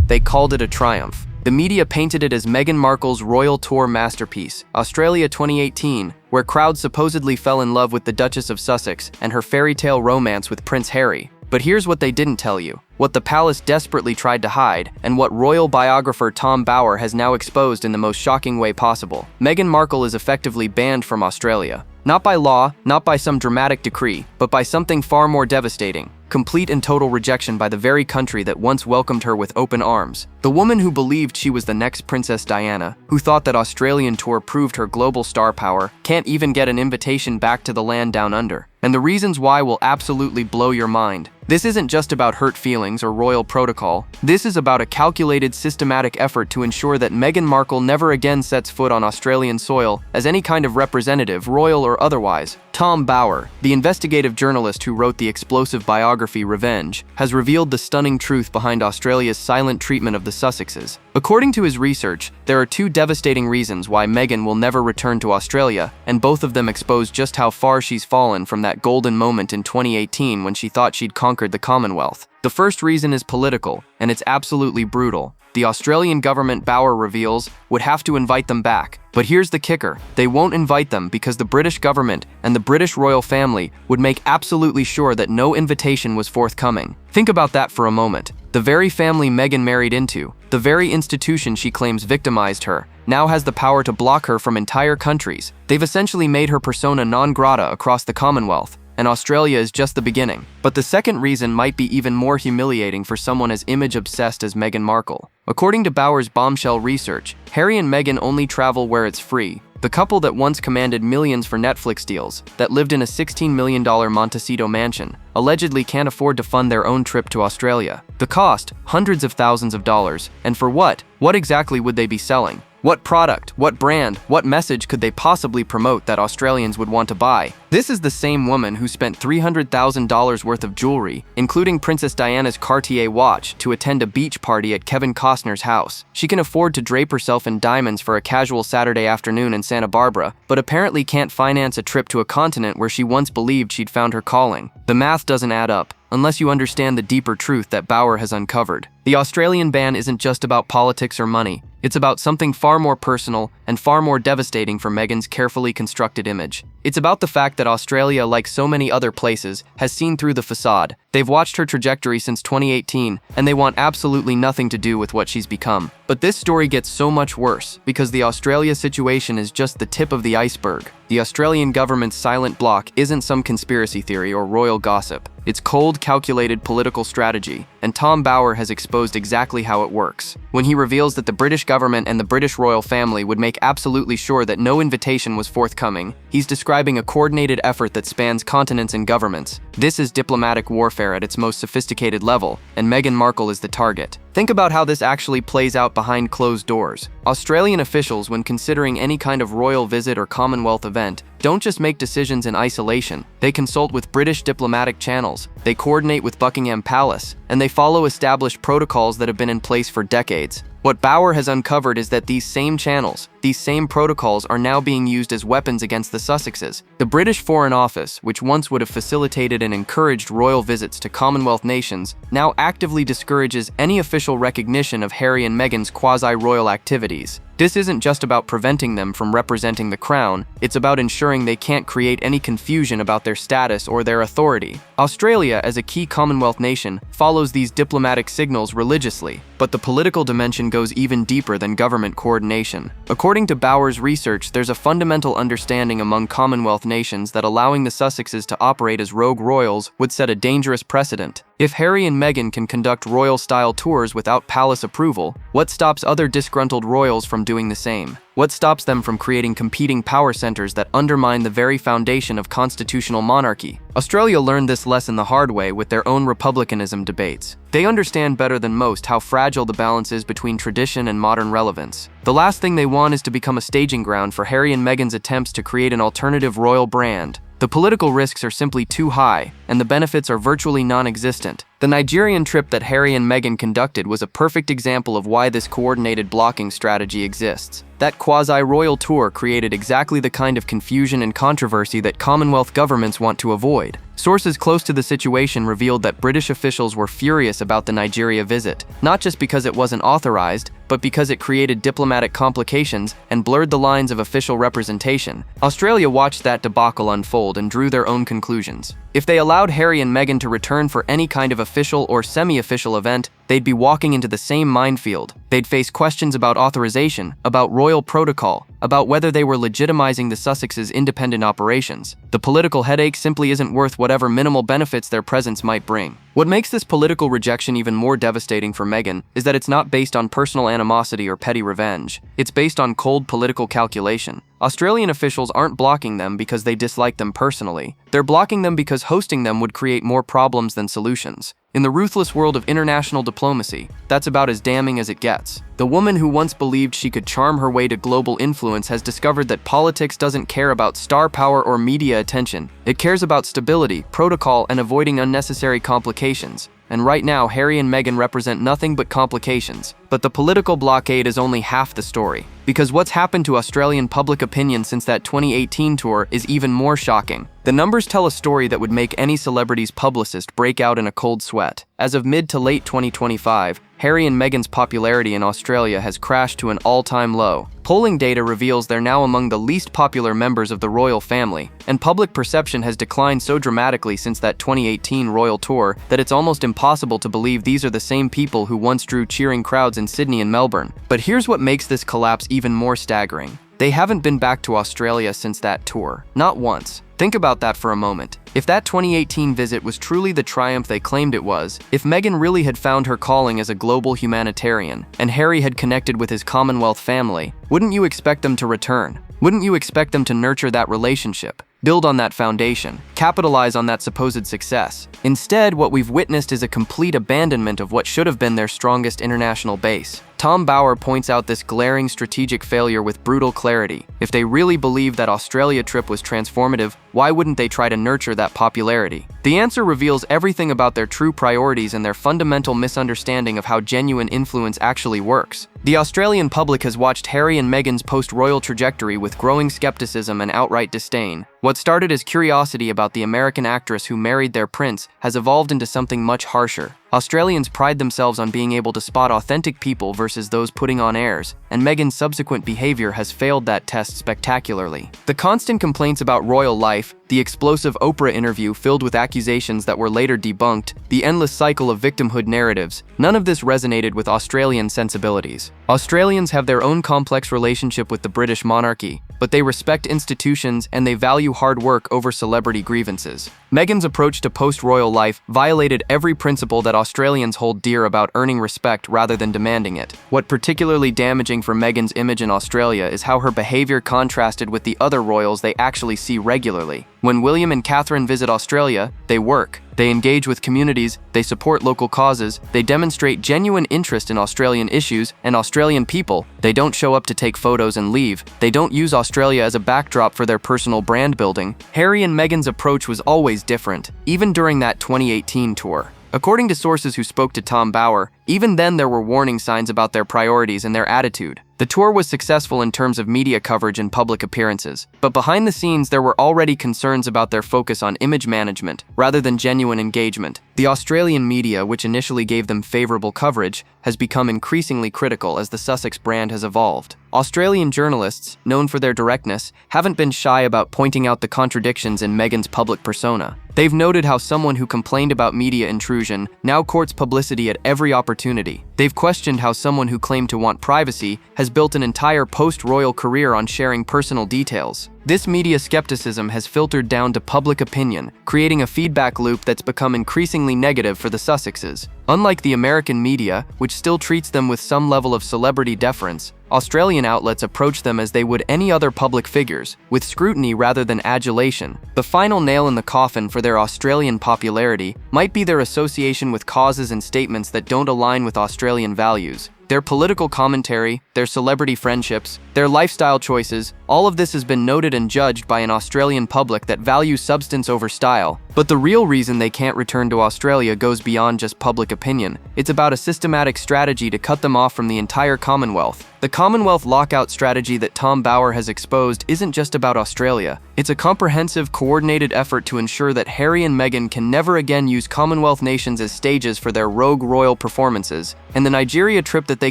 They called it a triumph. The media painted it as Meghan Markle's royal tour masterpiece, Australia 2018, where crowds supposedly fell in love with the Duchess of Sussex and her fairy tale romance with Prince Harry. But here's what they didn't tell you, what the palace desperately tried to hide, and what royal biographer Tom Bower has now exposed in the most shocking way possible. Meghan Markle is effectively banned from Australia. Not by law, not by some dramatic decree, but by something far more devastating. Complete and total rejection by the very country that once welcomed her with open arms. The woman who believed she was the next Princess Diana, who thought that Australian tour proved her global star power, can't even get an invitation back to the land down under. And the reasons why will absolutely blow your mind. This isn't just about hurt feelings or royal protocol. This is about a calculated, systematic effort to ensure that Meghan Markle never again sets foot on Australian soil as any kind of representative, royal or otherwise. Tom Bower, the investigative journalist who wrote the explosive biography Revenge, has revealed the stunning truth behind Australia's silent treatment of the Sussexes. According to his research, there are two devastating reasons why Meghan will never return to Australia, and both of them expose just how far she's fallen from that golden moment in 2018 when she thought she'd conquered the Commonwealth. The first reason is political, and it's absolutely brutal. The Australian government, Bower reveals, would have to invite them back. But here's the kicker. They won't invite them because the British government and the British royal family would make absolutely sure that no invitation was forthcoming. Think about that for a moment. The very family Meghan married into, the very institution she claims victimized her, now has the power to block her from entire countries. They've essentially made her persona non grata across the Commonwealth. And Australia is just the beginning. But the second reason might be even more humiliating for someone as image-obsessed as Meghan Markle. According to Bower's bombshell research, Harry and Meghan only travel where it's free. The couple that once commanded millions for Netflix deals, that lived in a $16 million Montecito mansion, allegedly can't afford to fund their own trip to Australia. The cost, hundreds of thousands of dollars. And for what? What exactly would they be selling? What product, what brand, what message could they possibly promote that Australians would want to buy? This is the same woman who spent $300,000 worth of jewelry, including Princess Diana's Cartier watch, to attend a beach party at Kevin Costner's house. She can afford to drape herself in diamonds for a casual Saturday afternoon in Santa Barbara, but apparently can't finance a trip to a continent where she once believed she'd found her calling. The math doesn't add up, unless you understand the deeper truth that Bower has uncovered. The Australian ban isn't just about politics or money. It's about something far more personal and far more devastating for Meghan's carefully constructed image. It's about the fact that Australia, like so many other places, has seen through the facade. They've watched her trajectory since 2018, and they want absolutely nothing to do with what she's become. But this story gets so much worse, because the Australia situation is just the tip of the iceberg. The Australian government's silent block isn't some conspiracy theory or royal gossip. It's cold, calculated political strategy, and Tom Bower has exposed exactly how it works. When he reveals that the British government and the British royal family would make absolutely sure that no invitation was forthcoming, he's describing a coordinated effort that spans continents and governments. This is diplomatic warfare at its most sophisticated level, and Meghan Markle is the target. Think about how this actually plays out behind closed doors. Australian officials, when considering any kind of royal visit or Commonwealth event, don't just make decisions in isolation. They consult with British diplomatic channels, they coordinate with Buckingham Palace, and they follow established protocols that have been in place for decades. What Bower has uncovered is that these same channels, these same protocols are now being used as weapons against the Sussexes. The British Foreign Office, which once would have facilitated and encouraged royal visits to Commonwealth nations, now actively discourages any official recognition of Harry and Meghan's quasi-royal activities. This isn't just about preventing them from representing the crown, it's about ensuring they can't create any confusion about their status or their authority. Australia, as a key Commonwealth nation, follows these diplomatic signals religiously, but the political dimension goes even deeper than government coordination. According to Bower's research, there's a fundamental understanding among Commonwealth nations that allowing the Sussexes to operate as rogue royals would set a dangerous precedent. If Harry and Meghan can conduct royal-style tours without palace approval, what stops other disgruntled royals from doing the same? What stops them from creating competing power centers that undermine the very foundation of constitutional monarchy? Australia learned this lesson the hard way with their own republicanism debates. They understand better than most how fragile the balance is between tradition and modern relevance. The last thing they want is to become a staging ground for Harry and Meghan's attempts to create an alternative royal brand. The political risks are simply too high, and the benefits are virtually non-existent. The Nigerian trip that Harry and Meghan conducted was a perfect example of why this coordinated blocking strategy exists. That quasi-royal tour created exactly the kind of confusion and controversy that Commonwealth governments want to avoid. Sources close to the situation revealed that British officials were furious about the Nigeria visit, not just because it wasn't authorized, but because it created diplomatic complications and blurred the lines of official representation. Australia watched that debacle unfold and drew their own conclusions. If they allowed Harry and Meghan to return for any kind of official or semi-official event, they'd be walking into the same minefield. They'd face questions about authorization, about royal protocol, about whether they were legitimizing the Sussexes' independent operations. The political headache simply isn't worth whatever minimal benefits their presence might bring. What makes this political rejection even more devastating for Meghan is that it's not based on personal animosity or petty revenge. It's based on cold political calculation. Australian officials aren't blocking them because they dislike them personally. They're blocking them because hosting them would create more problems than solutions. In the ruthless world of international diplomacy, that's about as damning as it gets. The woman who once believed she could charm her way to global influence has discovered that politics doesn't care about star power or media attention. It cares about stability, protocol, and avoiding unnecessary complications. And right now, Harry and Meghan represent nothing but complications. But the political blockade is only half the story. Because what's happened to Australian public opinion since that 2018 tour is even more shocking. The numbers tell a story that would make any celebrity's publicist break out in a cold sweat. As of mid to late 2025, Harry and Meghan's popularity in Australia has crashed to an all-time low. Polling data reveals they're now among the least popular members of the royal family, and public perception has declined so dramatically since that 2018 royal tour that it's almost impossible to believe these are the same people who once drew cheering crowds in Sydney and Melbourne. But here's what makes this collapse even more staggering. They haven't been back to Australia since that tour. Not once. Think about that for a moment. If that 2018 visit was truly the triumph they claimed it was, if Meghan really had found her calling as a global humanitarian, and Harry had connected with his Commonwealth family, wouldn't you expect them to return? Wouldn't you expect them to nurture that relationship? Build on that foundation, capitalize on that supposed success. Instead, what we've witnessed is a complete abandonment of what should have been their strongest international base. Tom Bower points out this glaring strategic failure with brutal clarity. If they really believed that Australia trip was transformative, why wouldn't they try to nurture that popularity? The answer reveals everything about their true priorities and their fundamental misunderstanding of how genuine influence actually works. The Australian public has watched Harry and Meghan's post-royal trajectory with growing skepticism and outright disdain. What started as curiosity about the American actress who married their prince has evolved into something much harsher. Australians pride themselves on being able to spot authentic people versus those putting on airs, and Meghan's subsequent behavior has failed that test spectacularly. The constant complaints about royal life, the explosive Oprah interview filled with accusations that were later debunked, the endless cycle of victimhood narratives, none of this resonated with Australian sensibilities. Australians have their own complex relationship with the British monarchy, but they respect institutions and they value hard work over celebrity grievances. Meghan's approach to post-royal life violated every principle that Australians hold dear about earning respect rather than demanding it. What particularly damaging for Meghan's image in Australia is how her behavior contrasted with the other royals they actually see regularly. When William and Catherine visit Australia, they work. They engage with communities, they support local causes, they demonstrate genuine interest in Australian issues and Australian people. They don't show up to take photos and leave. They don't use Australia as a backdrop for their personal brand building. Harry and Meghan's approach was always different, even during that 2018 tour. According to sources who spoke to Tom Bower, even then there were warning signs about their priorities and their attitude. The tour was successful in terms of media coverage and public appearances, but behind the scenes there were already concerns about their focus on image management rather than genuine engagement. The Australian media, which initially gave them favorable coverage, has become increasingly critical as the Sussex brand has evolved. Australian journalists, known for their directness, haven't been shy about pointing out the contradictions in Meghan's public persona. They've noted how someone who complained about media intrusion now courts publicity at every opportunity. They've questioned how someone who claimed to want privacy has built an entire post-royal career on sharing personal details. This media skepticism has filtered down to public opinion, creating a feedback loop that's become increasingly negative for the Sussexes. Unlike the American media, which still treats them with some level of celebrity deference, Australian outlets approach them as they would any other public figures, with scrutiny rather than adulation. The final nail in the coffin for their Australian popularity might be their association with causes and statements that don't align with Australian values. Their political commentary, their celebrity friendships, their lifestyle choices, all of this has been noted and judged by an Australian public that values substance over style. But the real reason they can't return to Australia goes beyond just public opinion. It's about a systematic strategy to cut them off from the entire Commonwealth. The Commonwealth lockout strategy that Tom Bower has exposed isn't just about Australia. It's a comprehensive, coordinated effort to ensure that Harry and Meghan can never again use Commonwealth nations as stages for their rogue royal performances. And the Nigeria trip that they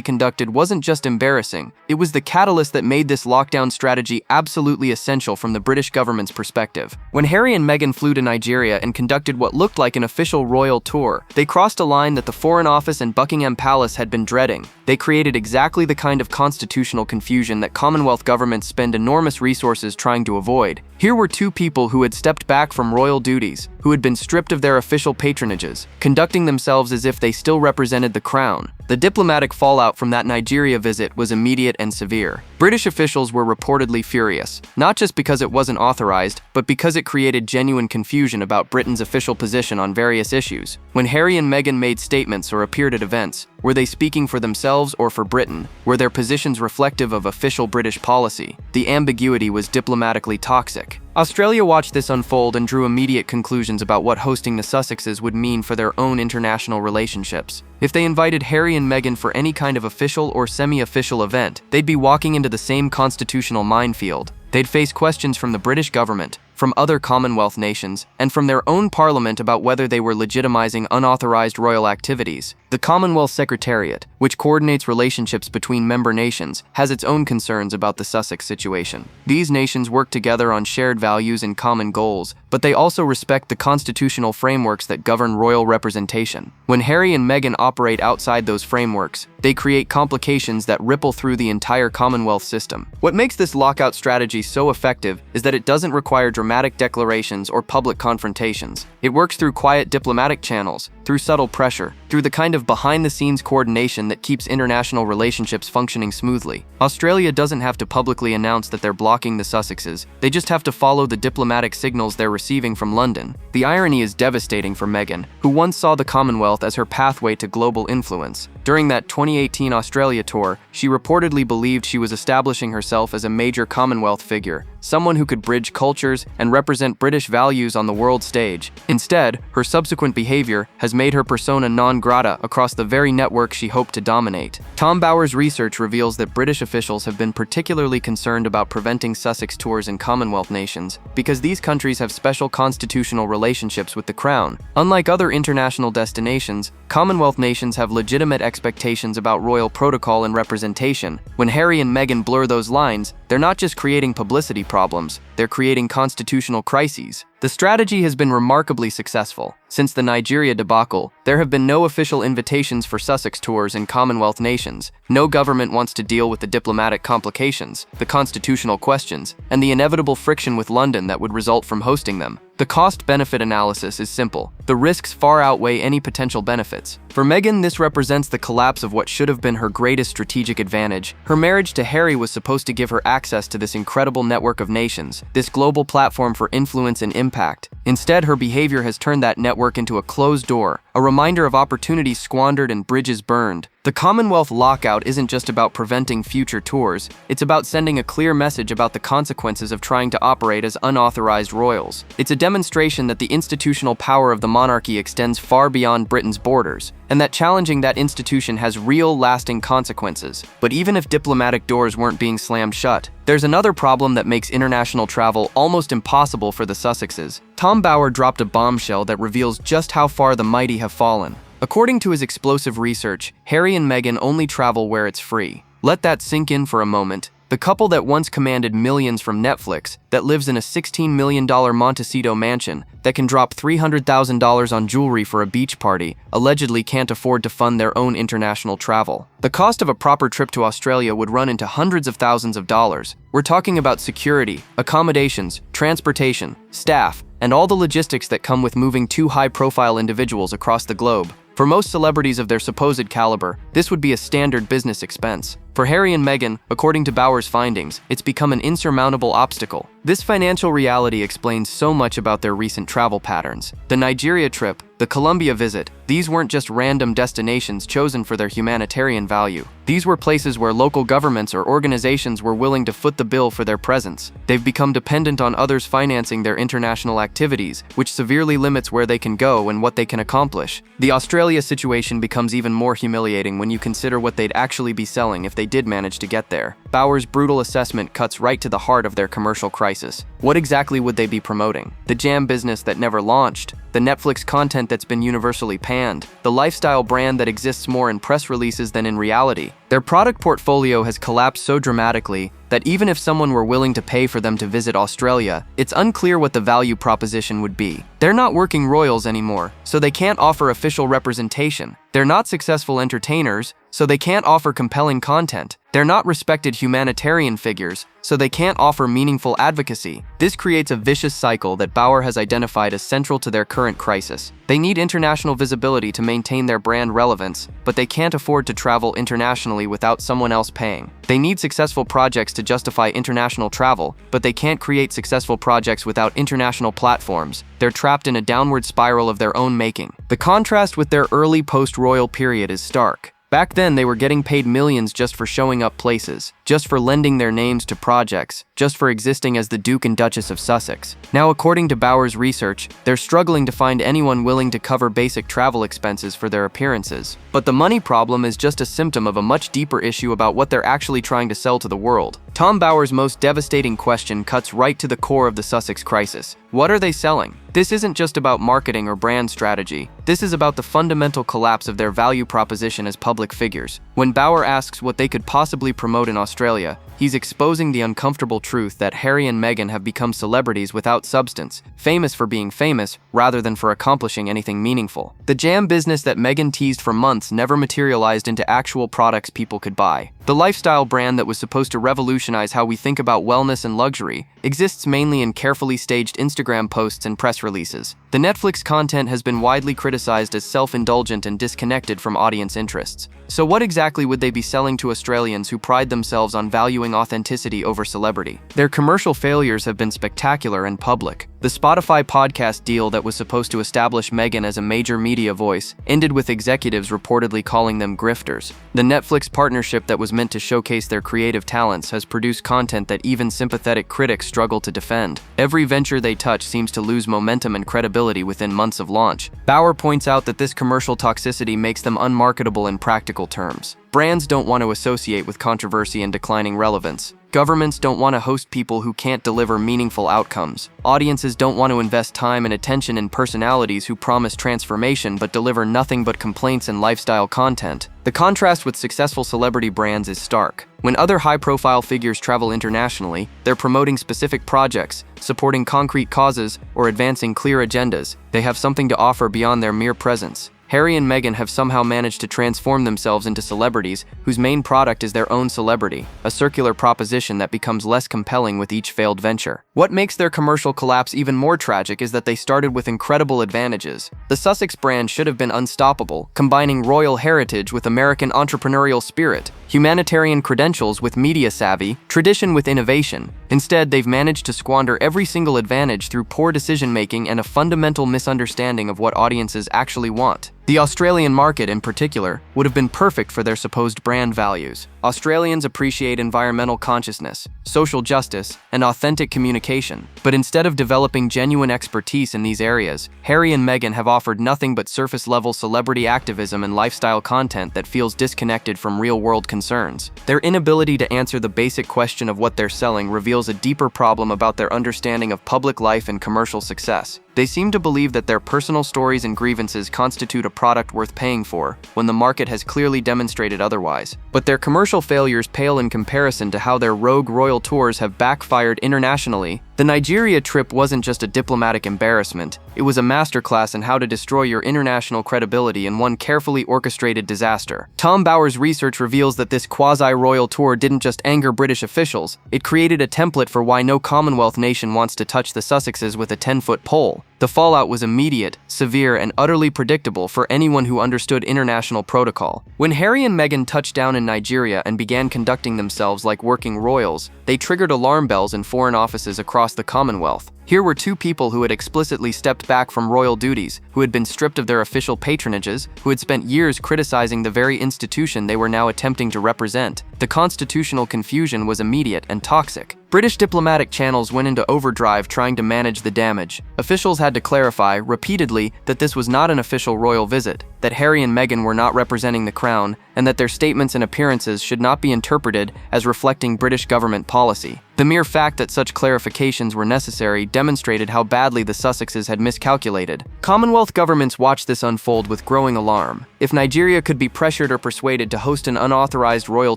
conducted wasn't just embarrassing, it was the catalyst that made this lockdown strategy absolutely essential from the British government's perspective. When Harry and Meghan flew to Nigeria and conducted what looked like an official royal tour, they crossed a line that the Foreign Office and Buckingham Palace had been dreading. They created exactly the kind of constitutional confusion that Commonwealth governments spend enormous resources trying to avoid. Here were two people who had stepped back from royal duties, who had been stripped of their official patronages, conducting themselves as if they still represented the crown. The diplomatic fallout from that Nigeria visit was immediate and severe. British officials were reportedly furious, not just because it wasn't authorized, but because it created genuine confusion about Britain's official position on various issues. When Harry and Meghan made statements or appeared at events, were they speaking for themselves or for Britain? Were their positions reflective of official British policy? The ambiguity was diplomatically toxic. Australia watched this unfold and drew immediate conclusions about what hosting the Sussexes would mean for their own international relationships. If they invited Harry and Meghan for any kind of official or semi-official event, they'd be walking into the same constitutional minefield. They'd face questions from the British government, from other Commonwealth nations, and from their own parliament about whether they were legitimizing unauthorized royal activities. The Commonwealth Secretariat, which coordinates relationships between member nations, has its own concerns about the Sussex situation. These nations work together on shared values and common goals, but they also respect the constitutional frameworks that govern royal representation. When Harry and Meghan operate outside those frameworks, they create complications that ripple through the entire Commonwealth system. What makes this lockout strategy so effective is that it doesn't require dramatic declarations or public confrontations. It works through quiet diplomatic channels, through subtle pressure, through the kind of behind-the-scenes coordination that keeps international relationships functioning smoothly. Australia doesn't have to publicly announce that they're blocking the Sussexes, they just have to follow the diplomatic signals they're receiving from London. The irony is devastating for Meghan, who once saw the Commonwealth as her pathway to global influence. During that 2018 Australia tour, she reportedly believed she was establishing herself as a major Commonwealth figure, someone who could bridge cultures and represent British values on the world stage. Instead, her subsequent behavior has made her persona non grata across the very network she hoped to dominate. Tom Bower's research reveals that British officials have been particularly concerned about preventing Sussex tours in Commonwealth nations because these countries have special constitutional relationships with the Crown. Unlike other international destinations, Commonwealth nations have legitimate expectations about royal protocol and representation. When Harry and Meghan blur those lines, they're not just creating publicity problems, they're creating constitutional crises. The strategy has been remarkably successful. Since the Nigeria debacle, there have been no official invitations for Sussex tours in Commonwealth nations. No government wants to deal with the diplomatic complications, the constitutional questions, and the inevitable friction with London that would result from hosting them. The cost-benefit analysis is simple. The risks far outweigh any potential benefits. For Meghan, this represents the collapse of what should have been her greatest strategic advantage. Her marriage to Harry was supposed to give her access to this incredible network of nations, this global platform for influence and impact. Instead, her behavior has turned that network into a closed door, a reminder of opportunities squandered and bridges burned. The Commonwealth lockout isn't just about preventing future tours, it's about sending a clear message about the consequences of trying to operate as unauthorized royals. It's a demonstration that the institutional power of the monarchy extends far beyond Britain's borders, and that challenging that institution has real, lasting consequences. But even if diplomatic doors weren't being slammed shut, there's another problem that makes international travel almost impossible for the Sussexes. Tom Bower dropped a bombshell that reveals just how far the mighty have fallen. According to his explosive research, Harry and Meghan only travel where it's free. Let that sink in for a moment. The couple that once commanded millions from Netflix, that lives in a $16 million Montecito mansion, that can drop $300,000 on jewelry for a beach party, allegedly can't afford to fund their own international travel. The cost of a proper trip to Australia would run into hundreds of thousands of dollars. We're talking about security, accommodations, transportation, staff, and all the logistics that come with moving two high-profile individuals across the globe. For most celebrities of their supposed caliber, this would be a standard business expense. For Harry and Meghan, according to Bower's findings, it's become an insurmountable obstacle. This financial reality explains so much about their recent travel patterns. The Nigeria trip, the Colombia visit, These weren't just random destinations chosen for their humanitarian value. These were places where local governments or organizations were willing to foot the bill for their presence. They've become dependent on others financing their international activities, which severely limits where they can go and what they can accomplish. The Australia situation becomes even more humiliating when you consider what they'd actually be selling if they did manage to get there. Bauer's brutal assessment cuts right to the heart of their commercial crisis. What exactly would they be promoting? The jam business that never launched? The Netflix content that's been universally panned? The lifestyle brand that exists more in press releases than in reality? Their product portfolio has collapsed so dramatically that even if someone were willing to pay for them to visit Australia, it's unclear what the value proposition would be. They're not working royals anymore, so they can't offer official representation. They're not successful entertainers, so they can't offer compelling content. They're not respected humanitarian figures, so they can't offer meaningful advocacy. This creates a vicious cycle that Bauer has identified as central to their current crisis. They need international visibility to maintain their brand relevance, but they can't afford to travel internationally without someone else paying. They need successful projects to justify international travel, but they can't create successful projects without international platforms. They're trapped in a downward spiral of their own making. The contrast with their early post-royal period is stark. Back then, they were getting paid millions just for showing up places, just for lending their names to projects, just for existing as the Duke and Duchess of Sussex. Now, according to Bauer's research, they're struggling to find anyone willing to cover basic travel expenses for their appearances. But the money problem is just a symptom of a much deeper issue about what they're actually trying to sell to the world. Tom Bauer's most devastating question cuts right to the core of the Sussex crisis. What are they selling? This isn't just about marketing or brand strategy. This is about the fundamental collapse of their value proposition as public figures. When Bauer asks what they could possibly promote in Australia, he's exposing the uncomfortable truth that Harry and Meghan have become celebrities without substance, famous for being famous rather than for accomplishing anything meaningful. The jam business that Meghan teased for months never materialized into actual products people could buy. The lifestyle brand that was supposed to revolutionize how we think about wellness and luxury exists mainly in carefully staged Instagram posts and press releases. The Netflix content has been widely criticized as self-indulgent and disconnected from audience interests. So what exactly would they be selling to Australians who pride themselves on valuing authenticity over celebrity? Their commercial failures have been spectacular and public. The Spotify podcast deal that was supposed to establish Meghan as a major media voice ended with executives reportedly calling them grifters. The Netflix partnership that was meant to showcase their creative talents has produced content that even sympathetic critics struggle to defend. Every venture they touch seems to lose momentum and credibility within months of launch. Bauer points out that this commercial toxicity makes them unmarketable in practical terms. Brands don't want to associate with controversy and declining relevance. Governments don't want to host people who can't deliver meaningful outcomes. Audiences don't want to invest time and attention in personalities who promise transformation but deliver nothing but complaints and lifestyle content. The contrast with successful celebrity brands is stark. When other high-profile figures travel internationally, they're promoting specific projects, supporting concrete causes, or advancing clear agendas. They have something to offer beyond their mere presence. Harry and Meghan have somehow managed to transform themselves into celebrities whose main product is their own celebrity, a circular proposition that becomes less compelling with each failed venture. What makes their commercial collapse even more tragic is that they started with incredible advantages. The Sussex brand should have been unstoppable, combining royal heritage with American entrepreneurial spirit, humanitarian credentials with media savvy, tradition with innovation. Instead, they've managed to squander every single advantage through poor decision-making and a fundamental misunderstanding of what audiences actually want. The Australian market, in particular, would have been perfect for their supposed brand values. Australians appreciate environmental consciousness, social justice, and authentic communication. But instead of developing genuine expertise in these areas, Harry and Meghan have offered nothing but surface-level celebrity activism and lifestyle content that feels disconnected from real-world concerns. Their inability to answer the basic question of what they're selling reveals a deeper problem about their understanding of public life and commercial success. They seem to believe that their personal stories and grievances constitute a product worth paying for, when the market has clearly demonstrated otherwise. But their commercial failures pale in comparison to how their rogue royal tours have backfired internationally. The Nigeria trip wasn't just a diplomatic embarrassment, it was a masterclass in how to destroy your international credibility in one carefully orchestrated disaster. Tom Bauer's research reveals that this quasi-royal tour didn't just anger British officials, it created a template for why no Commonwealth nation wants to touch the Sussexes with a 10-foot pole. The fallout was immediate, severe, and utterly predictable for anyone who understood international protocol. When Harry and Meghan touched down in Nigeria and began conducting themselves like working royals, they triggered alarm bells in foreign offices across across the Commonwealth. Here were two people who had explicitly stepped back from royal duties, who had been stripped of their official patronages, who had spent years criticizing the very institution they were now attempting to represent. The constitutional confusion was immediate and toxic. British diplomatic channels went into overdrive trying to manage the damage. Officials had to clarify, repeatedly, that this was not an official royal visit, that Harry and Meghan were not representing the crown, and that their statements and appearances should not be interpreted as reflecting British government policy. The mere fact that such clarifications were necessary demonstrated how badly the Sussexes had miscalculated. Commonwealth governments watched this unfold with growing alarm. If Nigeria could be pressured or persuaded to host an unauthorized royal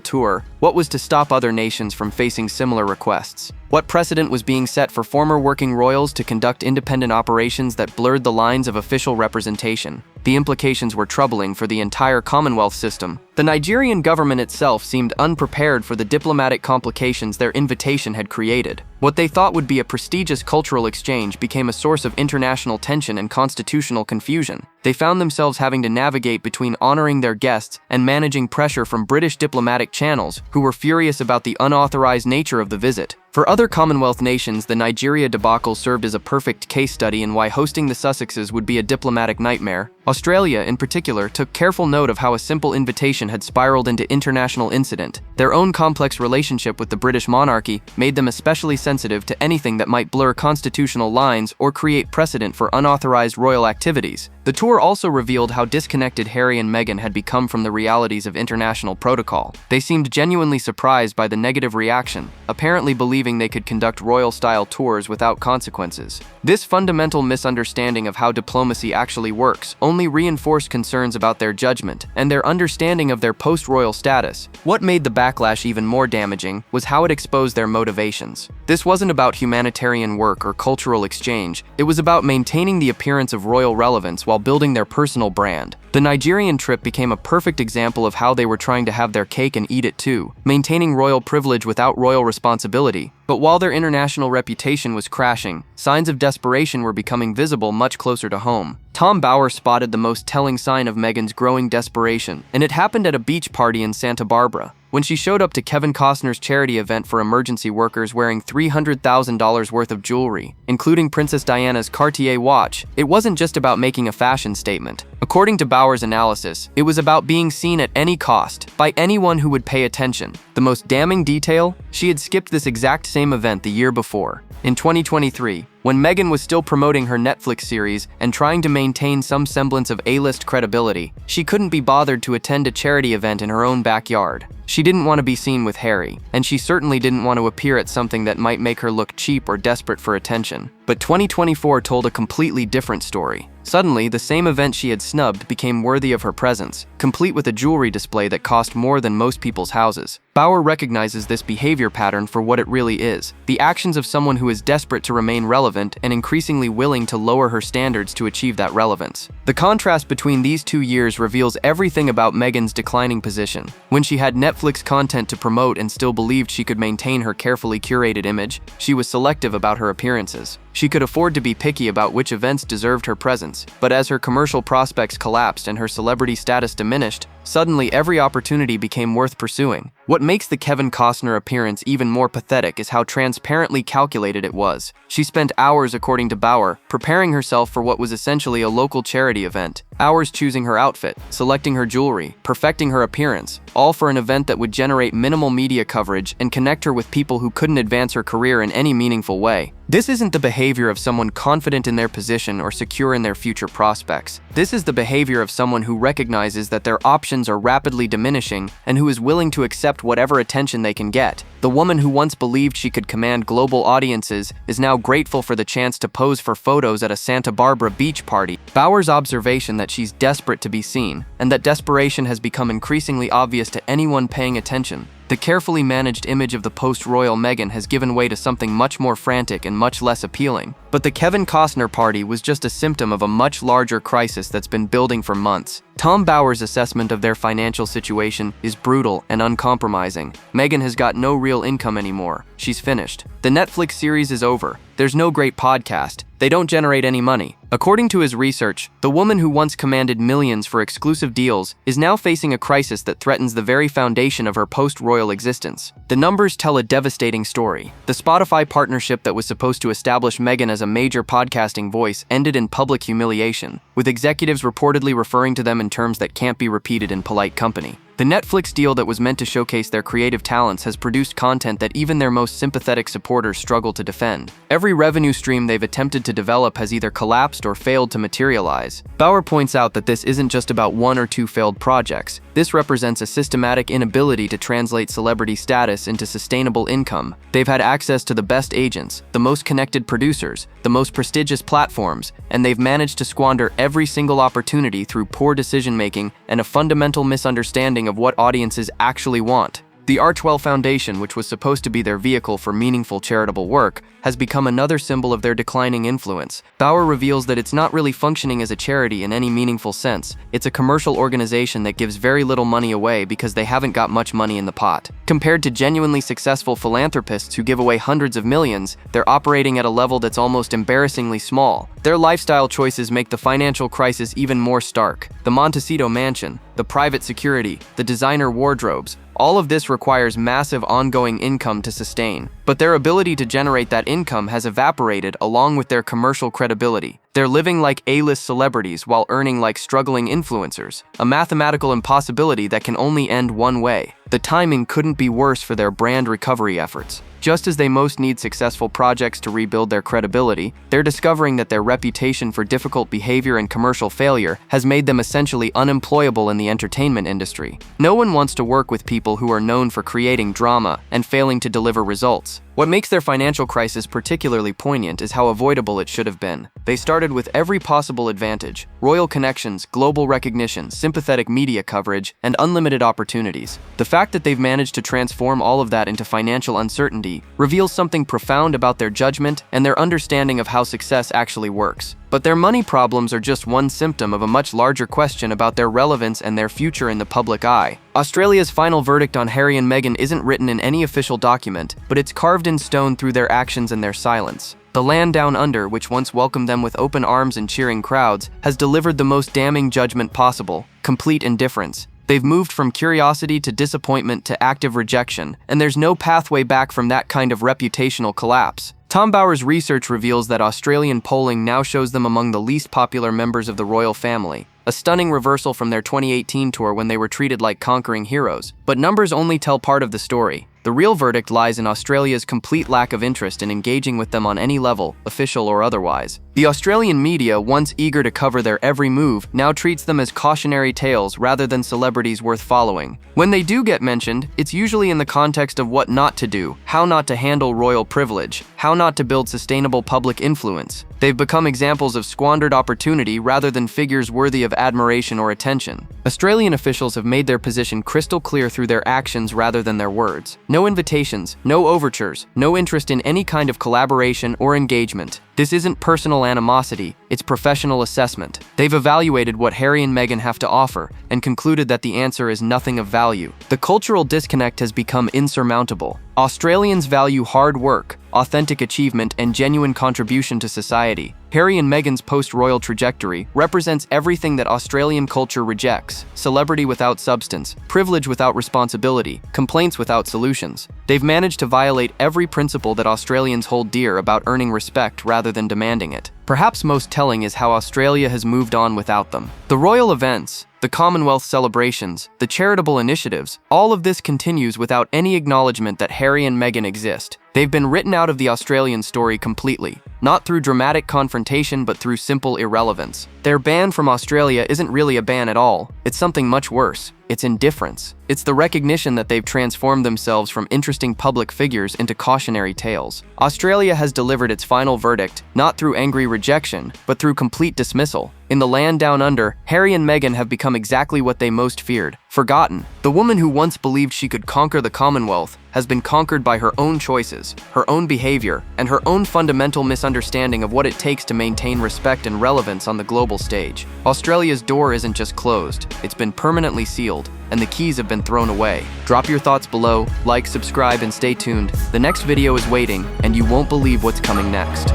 tour, what was to stop other nations from facing similar requests? What precedent was being set for former working royals to conduct independent operations that blurred the lines of official representation? The implications were troubling for the entire Commonwealth system. The Nigerian government itself seemed unprepared for the diplomatic complications their invitation had created. What they thought would be a prestigious cultural exchange became a source of international tension and constitutional confusion. They found themselves having to navigate between honoring their guests and managing pressure from British diplomatic channels, who were furious about the unauthorized nature of the visit. For other Commonwealth nations, the Nigeria debacle served as a perfect case study in why hosting the Sussexes would be a diplomatic nightmare. Australia, in particular, took careful note of how a simple invitation had spiraled into international incident. Their own complex relationship with the British monarchy made them especially sensitive to anything that might blur constitutional lines or create precedent for unauthorized royal activities. The tour also revealed how disconnected Harry and Meghan had become from the realities of international protocol. They seemed genuinely surprised by the negative reaction, apparently believing they could conduct royal-style tours without consequences. This fundamental misunderstanding of how diplomacy actually works only reinforced concerns about their judgment and their understanding of their post-royal status. What made the backlash even more damaging was how it exposed their motivations. This wasn't about humanitarian work or cultural exchange. It was about maintaining the appearance of royal relevance while building their personal brand. The Nigerian trip became a perfect example of how they were trying to have their cake and eat it too, maintaining royal privilege without royal responsibility. But while their international reputation was crashing, signs of desperation were becoming visible much closer to home. Tom Bower spotted the most telling sign of Meghan's growing desperation, and it happened at a beach party in Santa Barbara. When she showed up to Kevin Costner's charity event for emergency workers wearing $300,000 worth of jewelry, including Princess Diana's Cartier watch, it wasn't just about making a fashion statement. According to Bower's analysis, it was about being seen at any cost, by anyone who would pay attention. The most damning detail? She had skipped this exact same event the year before. In 2023, when Meghan was still promoting her Netflix series and trying to maintain some semblance of A-list credibility, she couldn't be bothered to attend a charity event in her own backyard. She didn't want to be seen with Harry, and she certainly didn't want to appear at something that might make her look cheap or desperate for attention. But 2024 told a completely different story. Suddenly, the same event she had snubbed became worthy of her presence, complete with a jewelry display that cost more than most people's houses. Bower recognizes this behavior pattern for what it really is: the actions of someone who is desperate to remain relevant and increasingly willing to lower her standards to achieve that relevance. The contrast between these 2 years reveals everything about Meghan's declining position. When she had Netflix content to promote and still believed she could maintain her carefully curated image, she was selective about her appearances. She could afford to be picky about which events deserved her presence, but as her commercial prospects collapsed and her celebrity status diminished, suddenly every opportunity became worth pursuing. What makes the Kevin Costner appearance even more pathetic is how transparently calculated it was. She spent hours, according to Bower, preparing herself for what was essentially a local charity event. Hours choosing her outfit, selecting her jewelry, perfecting her appearance, all for an event that would generate minimal media coverage and connect her with people who couldn't advance her career in any meaningful way. This isn't the behavior of someone confident in their position or secure in their future prospects. This is the behavior of someone who recognizes that their options are rapidly diminishing and who is willing to accept whatever attention they can get. The woman who once believed she could command global audiences is now grateful for the chance to pose for photos at a Santa Barbara beach party. Bower's observation that she's desperate to be seen, and that desperation has become increasingly obvious to anyone paying attention. The carefully managed image of the post-royal Meghan has given way to something much more frantic and much less appealing. But the Kevin Costner party was just a symptom of a much larger crisis that's been building for months. Tom Bower's assessment of their financial situation is brutal and uncompromising. Meghan has got no real income anymore. She's finished. The Netflix series is over. There's no great podcast. They don't generate any money. According to his research, the woman who once commanded millions for exclusive deals is now facing a crisis that threatens the very foundation of her post-royal existence. The numbers tell a devastating story. The Spotify partnership that was supposed to establish Meghan as a major podcasting voice ended in public humiliation, with executives reportedly referring to them in terms that can't be repeated in polite company. The Netflix deal that was meant to showcase their creative talents has produced content that even their most sympathetic supporters struggle to defend. Every revenue stream they've attempted to develop has either collapsed or failed to materialize. Bower points out that this isn't just about one or two failed projects. This represents a systematic inability to translate celebrity status into sustainable income. They've had access to the best agents, the most connected producers, the most prestigious platforms, and they've managed to squander every single opportunity through poor decision-making and a fundamental misunderstanding of what audiences actually want. The Archwell Foundation, which was supposed to be their vehicle for meaningful charitable work, has become another symbol of their declining influence. Bower reveals that it's not really functioning as a charity in any meaningful sense. It's a commercial organization that gives very little money away because they haven't got much money in the pot. Compared to genuinely successful philanthropists who give away hundreds of millions, they're operating at a level that's almost embarrassingly small. Their lifestyle choices make the financial crisis even more stark. The Montecito mansion, the private security, the designer wardrobes, all of this requires massive ongoing income to sustain, but their ability to generate that income has evaporated along with their commercial credibility. They're living like A-list celebrities while earning like struggling influencers, a mathematical impossibility that can only end one way. The timing couldn't be worse for their brand recovery efforts. Just as they most need successful projects to rebuild their credibility, they're discovering that their reputation for difficult behavior and commercial failure has made them essentially unemployable in the entertainment industry. No one wants to work with people who are known for creating drama and failing to deliver results. What makes their financial crisis particularly poignant is how avoidable it should have been. They started with every possible advantage: royal connections, global recognition, sympathetic media coverage, and unlimited opportunities. The fact that they've managed to transform all of that into financial uncertainty reveals something profound about their judgment and their understanding of how success actually works. But their money problems are just one symptom of a much larger question about their relevance and their future in the public eye. Australia's final verdict on Harry and Meghan isn't written in any official document, but it's carved in stone through their actions and their silence. The land down under, which once welcomed them with open arms and cheering crowds, has delivered the most damning judgment possible: complete indifference. They've moved from curiosity to disappointment to active rejection, and there's no pathway back from that kind of reputational collapse. Tom Bower's research reveals that Australian polling now shows them among the least popular members of the royal family, a stunning reversal from their 2018 tour when they were treated like conquering heroes. But numbers only tell part of the story. The real verdict lies in Australia's complete lack of interest in engaging with them on any level, official or otherwise. The Australian media, once eager to cover their every move, now treats them as cautionary tales rather than celebrities worth following. When they do get mentioned, it's usually in the context of what not to do, how not to handle royal privilege, how not to build sustainable public influence. They've become examples of squandered opportunity rather than figures worthy of admiration or attention. Australian officials have made their position crystal clear through their actions rather than their words. No invitations, no overtures, no interest in any kind of collaboration or engagement. This isn't personal animosity, it's professional assessment. They've evaluated what Harry and Meghan have to offer and concluded that the answer is nothing of value. The cultural disconnect has become insurmountable. Australians value hard work, authentic achievement, and genuine contribution to society. Harry and Meghan's post-royal trajectory represents everything that Australian culture rejects: celebrity without substance, privilege without responsibility, complaints without solutions. They've managed to violate every principle that Australians hold dear about earning respect rather than demanding it. Perhaps most telling is how Australia has moved on without them. The royal events, the Commonwealth celebrations, the charitable initiatives, all of this continues without any acknowledgement that Harry and Meghan exist. They've been written out of the Australian story completely, not through dramatic confrontation but through simple irrelevance. Their ban from Australia isn't really a ban at all. It's something much worse. It's indifference. It's the recognition that they've transformed themselves from interesting public figures into cautionary tales. Australia has delivered its final verdict, not through angry rejection, but through complete dismissal. In the land down under, Harry and Meghan have become exactly what they most feared: forgotten. The woman who once believed she could conquer the Commonwealth has been conquered by her own choices, her own behavior, and her own fundamental misunderstanding understanding of what it takes to maintain respect and relevance on the global stage. Australia's door isn't just closed, it's been permanently sealed, and the keys have been thrown away. Drop your thoughts below, like, subscribe, and stay tuned. The next video is waiting, and you won't believe what's coming next.